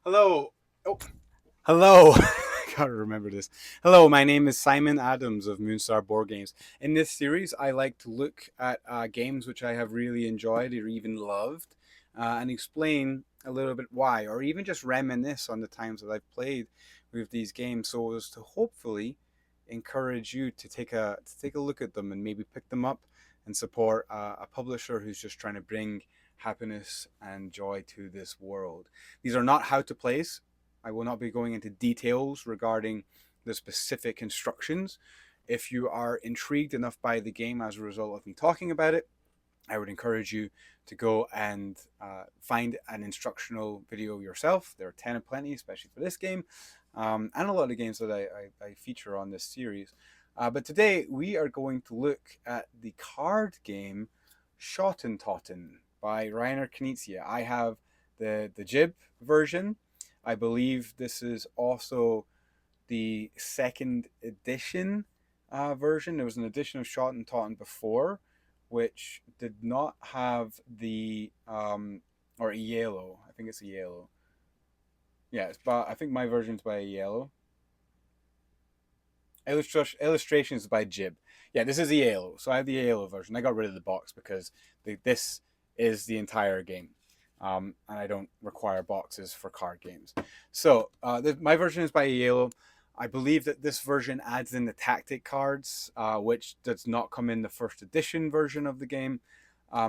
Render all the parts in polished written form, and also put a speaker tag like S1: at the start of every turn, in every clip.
S1: Hello. Oh, hello. Gotta remember this. Hello, my name is Simon Adams of Moonstar Board Games. In this series, I like to look at games which I have really enjoyed or even loved, and explain a little bit why, or even just reminisce on the times that I've played with these games, so as to hopefully encourage you to take a look at them and maybe pick them up and support a publisher who's just trying to bring happiness and joy to this world. These are not how to plays. I will not be going into details regarding the specific instructions. If you are intrigued enough by the game as a result of me talking about it, I would encourage you to go and find an instructional video yourself. There are 10 of plenty, especially for this game, and a lot of games that I feature on this series. But today we are going to look at the card game Schotten Totten by Rainer Knizia. I have the Jib version. I believe this is also the second edition version. There was an edition of Schotten Totten before, which did not have the or a yellow. I think it's a yellow. Yeah, I think my version's by a yellow. Illustrations by Jib. Yeah, this is the yellow. So I have the yellow version. I got rid of the box because this is the entire game. And I don't require boxes for card games. So my version is by yellow. I believe that this version adds in the tactic cards, which does not come in the first edition version of the game.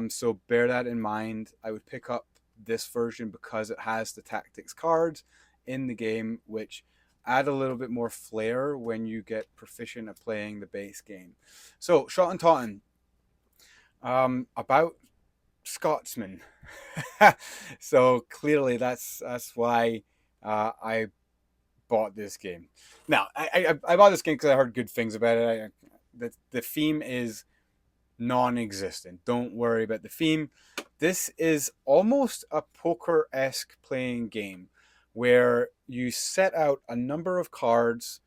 S1: So bear that in mind. I would pick up this version because it has the tactics cards in the game, which add a little bit more flair when you get proficient at playing the base game. So, Schotten Totten, about Scotsman. So clearly that's why I bought this game. Now, I bought this game because I heard good things about it. The theme is non-existent. Don't worry about the theme. This is almost a poker-esque playing game where you set out a number of cards,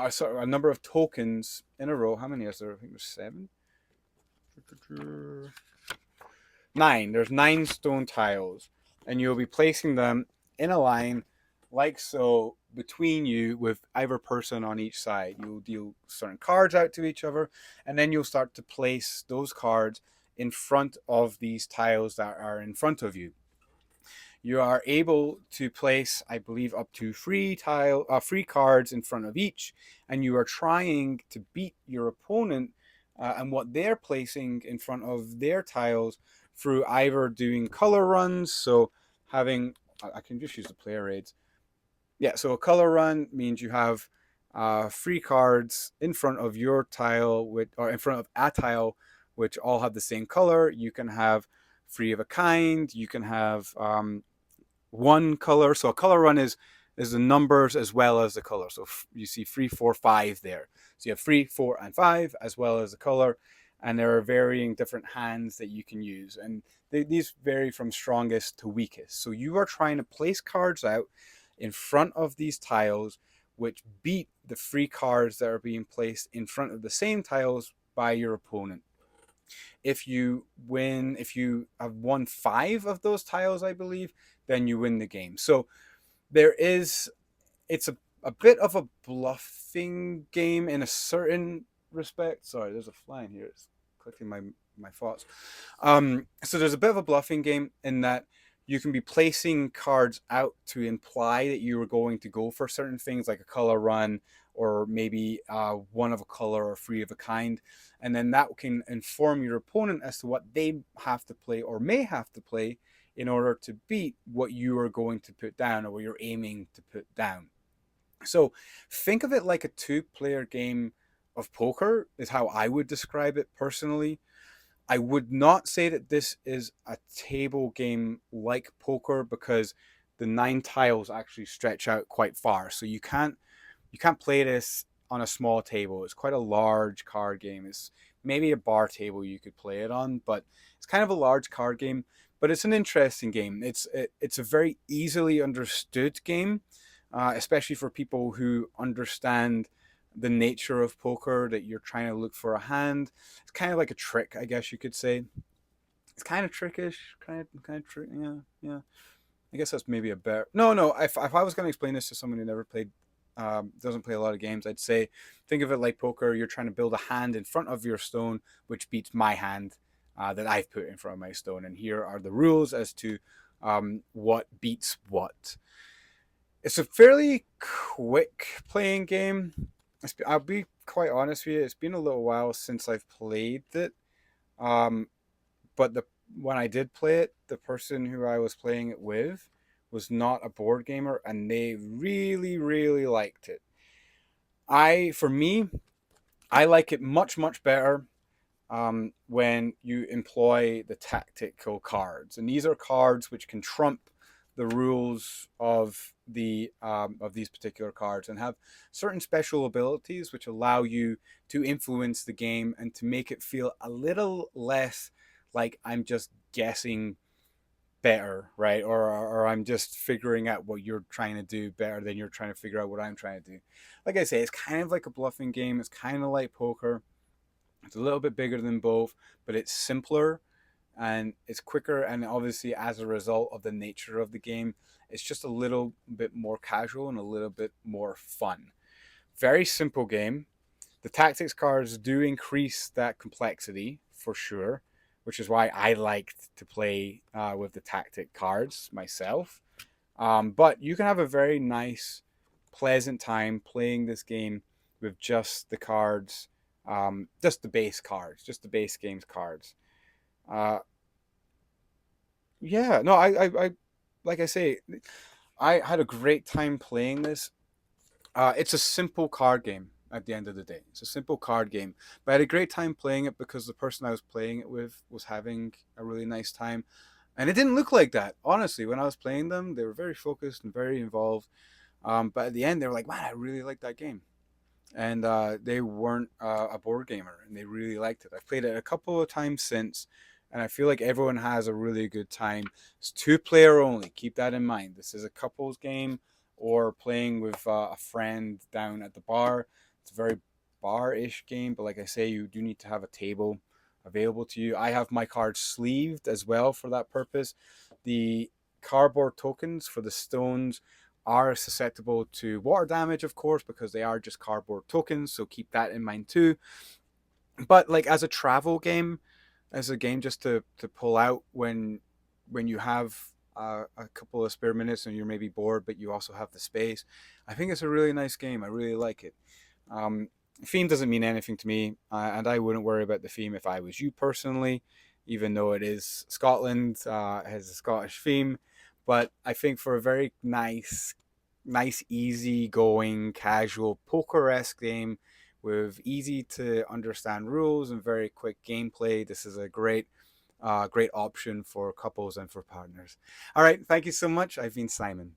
S1: sorry, a number of tokens in a row. How many is there? I think there's seven. Nine. There's nine stone tiles, and you'll be placing them in a line like so between you with either person on each side. You'll deal certain cards out to each other, and then you'll start to place those cards in front of these tiles that are in front of you. You are able to place, I believe, up to three cards in front of each, and you are trying to beat your opponent and what they're placing in front of their tiles through either doing color runs. So having, I can just use the player aids. Yeah, so a color run means you have three cards in front of your tile, or in front of a tile, which all have the same color. You can have three of a kind. You can have one color. So a color run is the numbers as well as the color. So you see 3, 4, 5 there. So you have 3, 4, and 5 as well as the color, and there are varying different hands that you can use, and these vary from strongest to weakest. So you are trying to place cards out in front of these tiles, which beat the three cards that are being placed in front of the same tiles by your opponent. If you have won 5 of those tiles, I believe, then you win the game. So it's a bit of a bluffing game in a certain respect. Sorry, there's a fly in here. It's collecting my thoughts. So there's a bit of a bluffing game in that you can be placing cards out to imply that you are going to go for certain things like a color run or maybe one of a color or three of a kind. And then that can inform your opponent as to what they have to play or may have to play in order to beat what you are going to put down or what you're aiming to put down. So think of it like a two-player game of poker, is how I would describe it personally. I would not say that this is a table game like poker because the nine tiles actually stretch out quite far. So you can't play this on a small table. It's quite a large card game. It's maybe a bar table you could play it on, but it's kind of a large card game. But it's an interesting game. It's a very easily understood game, especially for people who understand the nature of poker. That you're trying to look for a hand. It's kind of like a trick, I guess you could say. It's kind of trickish, kind of trick. Yeah, yeah. I guess that's maybe a better. No, no. If I was going to explain this to someone who never played, doesn't play a lot of games, I'd say think of it like poker. You're trying to build a hand in front of your stone, which beats my hand that I've put in front of my stone. And here are the rules as to what beats what. It's a fairly quick playing game. I'll be quite honest with you. It's been a little while since I've played it. Um, but the when I did play it, the person who I was playing it with was not a board gamer, and they really, really liked it. For me, I like it much, much better when you employ the tactical cards, and these are cards which can trump the rules of these particular cards and have certain special abilities which allow you to influence the game and to make it feel a little less like I'm just guessing better, right? Or I'm just figuring out what you're trying to do better than you're trying to figure out what I'm trying to do. Like I say, it's kind of like a bluffing game. It's kind of like poker. It's a little bit bigger than both, but it's simpler and it's quicker. And obviously, as a result of the nature of the game, it's just a little bit more casual and a little bit more fun. Very simple game. The tactics cards do increase that complexity for sure, which is why I liked to play with the tactic cards myself. But you can have a very nice, pleasant time playing this game with just the cards, just the base cards, just the base game's cards. Uh, yeah, no, like I say, I had a great time playing this. It's a simple card game at the end of the day. It's a simple card game, but I had a great time playing it because the person I was playing it with was having a really nice time. And it didn't look like that, honestly. When I was playing them, they were very focused and very involved. But at the end, they were like, man, I really like that game. And they weren't a board gamer and they really liked it. I've played it a couple of times since, and I feel like everyone has a really good time. It's two player only. Keep that in mind. This is a couples game or playing with a friend down at the bar. It's a very bar-ish game, but like I say, you do need to have a table available to you. I have my cards sleeved as well for that purpose. The cardboard tokens for the stones are susceptible to water damage, of course, because they are just cardboard tokens. So keep that in mind too. But like as a travel game, as a game just to pull out when you have a couple of spare minutes and you're maybe bored, but you also have the space. I think it's a really nice game. I really like it. Um, Theme doesn't mean anything to me, and I wouldn't worry about the theme if I was you personally, even though it is Scotland, has a Scottish theme. But I think for a very nice, easy going, casual poker esque game with easy to understand rules and very quick gameplay, this is a great option for couples and for partners. All right, thank you so much. I've been Simon.